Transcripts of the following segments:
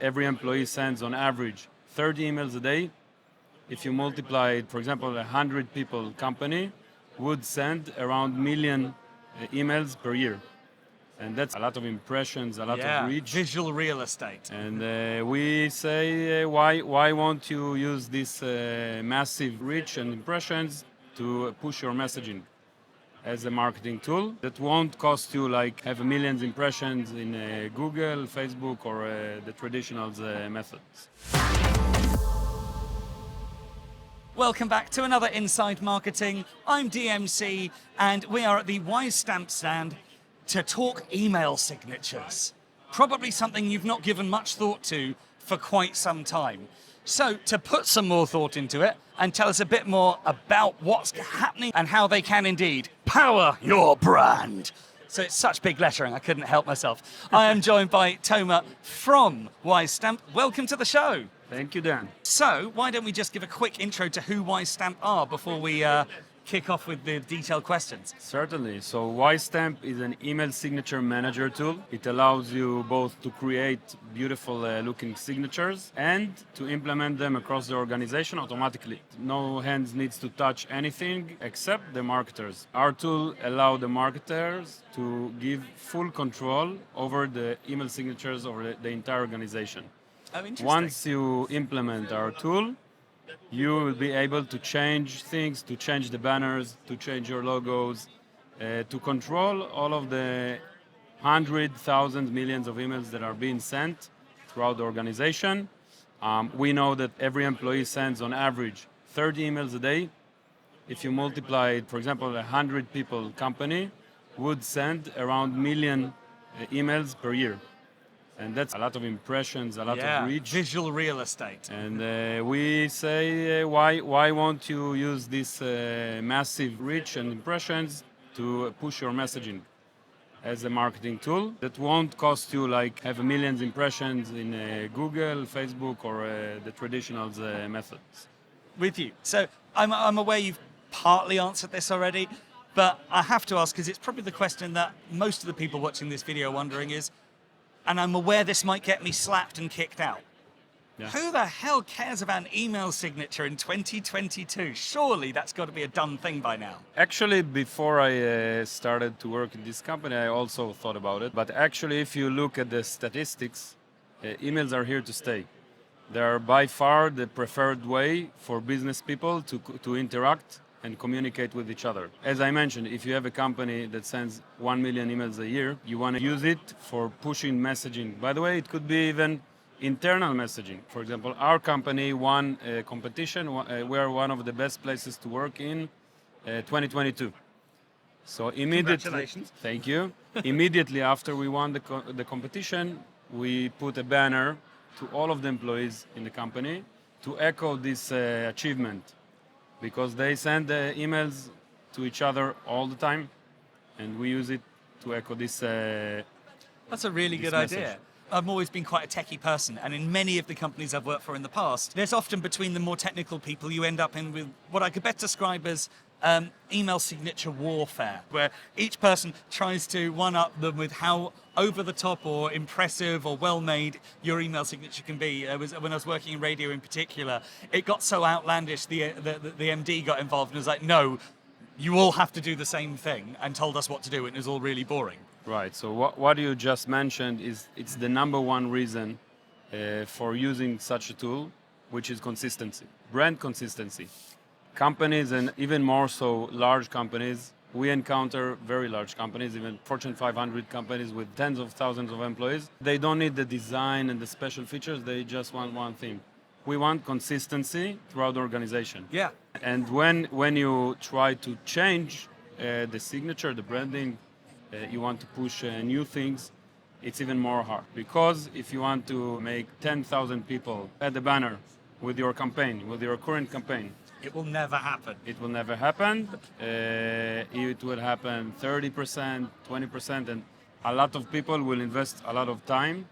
Every employee sends on average 30 emails a day. If you multiply it, for example, 100 people company would send around million emails per year. And that's a lot of impressions, a lot of reach. Visual real estate. And we say, why won't you use this massive reach and impressions to push your messaging as a marketing tool that won't cost you like have millions impressions in Google, Facebook, or the traditional methods. Welcome back to another Inside Marketing. I'm DMC, and we are at the WiseStamp stand to talk email signatures. Probably something you've not given much thought to for quite some time. So to put some more thought into it and tell us a bit more about what's happening and how they can indeed power your brand. So it's such big lettering, I couldn't help myself. I am joined by Tomer from WiseStamp. Welcome to the show. Thank you, Dan. So why don't we just give a quick intro to who WiseStamp are before we kick off with the detailed questions? Certainly. So WiseStamp is an email signature manager tool. It allows you both to create beautiful looking signatures and to implement them across the organization automatically. No hands needs to touch anything except the marketers. Our tool allows the marketers to give full control over the email signatures over the entire organization. Oh, interesting. Once you implement our tool, you will be able to change things, to change the banners, to change your logos, to control all of the hundreds, thousands, millions of emails that are being sent throughout the organization. We know that every employee sends on average 30 emails a day. If you multiply it, for example, 100 people company would send around million emails per year. And that's a lot of impressions, a lot of reach. Visual real estate. And we say, why won't you use this massive reach and impressions to push your messaging as a marketing tool that won't cost you like have millions impressions in Google, Facebook, or the traditional methods. With you. So I'm aware you've partly answered this already, but I have to ask, because it's probably the question that most of the people watching this video are wondering is, and I'm aware this might get me slapped and kicked out. Yeah. Who the hell cares about an email signature in 2022? Surely that's got to be a done thing by now. Actually, before I started to work in this company, I also thought about it. But actually, if you look at the statistics, emails are here to stay. They are by far the preferred way for business people to interact and communicate with each other. As I mentioned, if you have a company that sends 1 million emails a year, you want to use it for pushing messaging. By the way, it could be even internal messaging. For example, our company won a competition. We're one of the best places to work in 2022. So immediately, congratulations. Thank you. Immediately after we won the competition, we put a banner to all of the employees in the company to echo this achievement, because they send emails to each other all the time, and we use it to echo this. That's a really good message. idea. I've always been quite a techie person, and in many of the companies I've worked for in the past, there's often between the more technical people you end up in with what I could best describe as email signature warfare, where each person tries to one-up them with how over the top or impressive or well-made your email signature can be. When I was working in radio in particular, it got so outlandish, the MD got involved and was like, no, you all have to do the same thing, and told us what to do, and it was all really boring. Right, so what you just mentioned it's the number one reason for using such a tool, which is consistency, brand consistency. Companies, and even more so large companies, we encounter very large companies, even Fortune 500 companies with tens of thousands of employees. They don't need the design and the special features, they just want one thing. We want consistency throughout the organization. Yeah. And when you try to change the signature, the branding, you want to push new things, it's even more hard. Because if you want to make 10,000 people at the banner with your campaign, with your current campaign, it will never happen. It will never happen. It will happen 30%, 20%, and a lot of people will invest a lot of time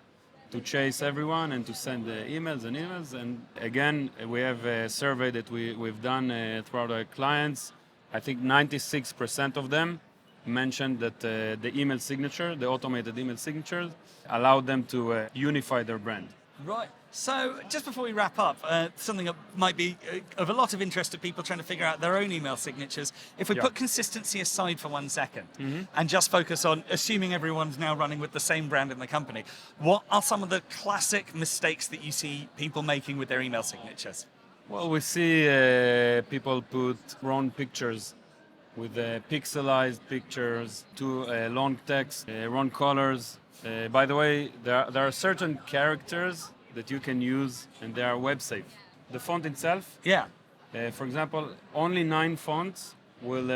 to chase everyone and to send emails and emails. And again, we have a survey that we've done throughout our clients. I think 96% of them mentioned that the email signature, the automated email signatures, allowed them to unify their brand. Right. So just before we wrap up, something that might be of a lot of interest to people trying to figure out their own email signatures. If we Yeah. put consistency aside for 1 second and just focus on assuming everyone's now running with the same brand in the company, what are some of the classic mistakes that you see people making with their email signatures? Well, we see people put wrong pictures with pixelized pictures, too long text, wrong colors. By the way, there are certain characters that you can use and they are web safe. The font itself, Yeah. for example, only 9 fonts will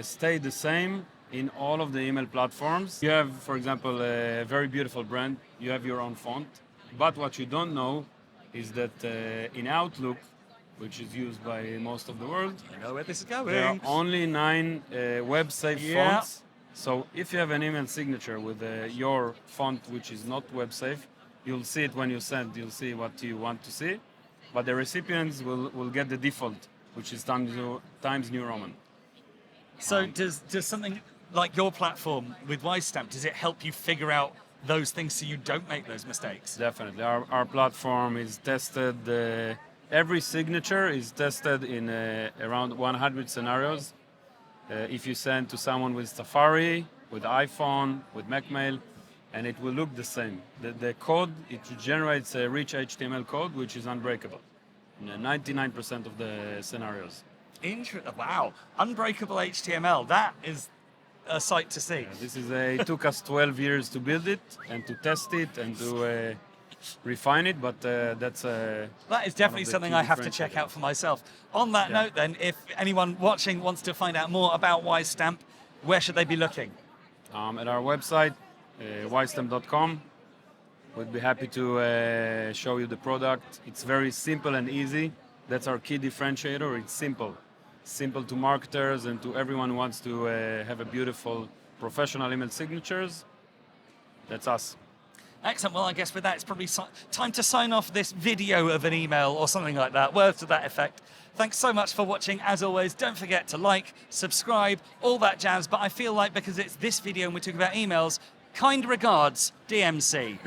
stay the same in all of the email platforms. You have, for example, a very beautiful brand, you have your own font, but what you don't know is that in Outlook, which is used by most of the world, I know where this is there are going. only 9 web safe Yeah. fonts. So if you have an email signature with your font which is not web safe, you'll see it when you send, you'll see what you want to see. But the recipients will get the default, which is Times New Roman. So does something like your platform with WiseStamp, does it help you figure out those things so you don't make those mistakes? Definitely. Our platform is tested, every signature is tested in around 100 scenarios. If you send to someone with Safari, with iPhone, with MacMail, and it will look the same. The code, it generates a rich HTML code, which is unbreakable in 99% of the scenarios. Wow. Unbreakable HTML. That is a sight to see. It took us 12 years to build it and to test it and to refine it, but that's That is definitely the something key I have to check out for myself. On that Yeah. note then, if anyone watching wants to find out more about WiseStamp, where should they be looking? at our website, WiseStamp.com. We'd be happy to show you the product. It's very simple and easy. That's our key differentiator. It's simple. Simple to marketers and to everyone who wants to have a beautiful professional email signatures. That's us. Excellent. Well, I guess with that, it's probably time to sign off this video of an email or something like that. Words to that effect. Thanks so much for watching. As always, don't forget to like, subscribe, all that jazz. But I feel like because it's this video and we're talking about emails, kind regards, DMC.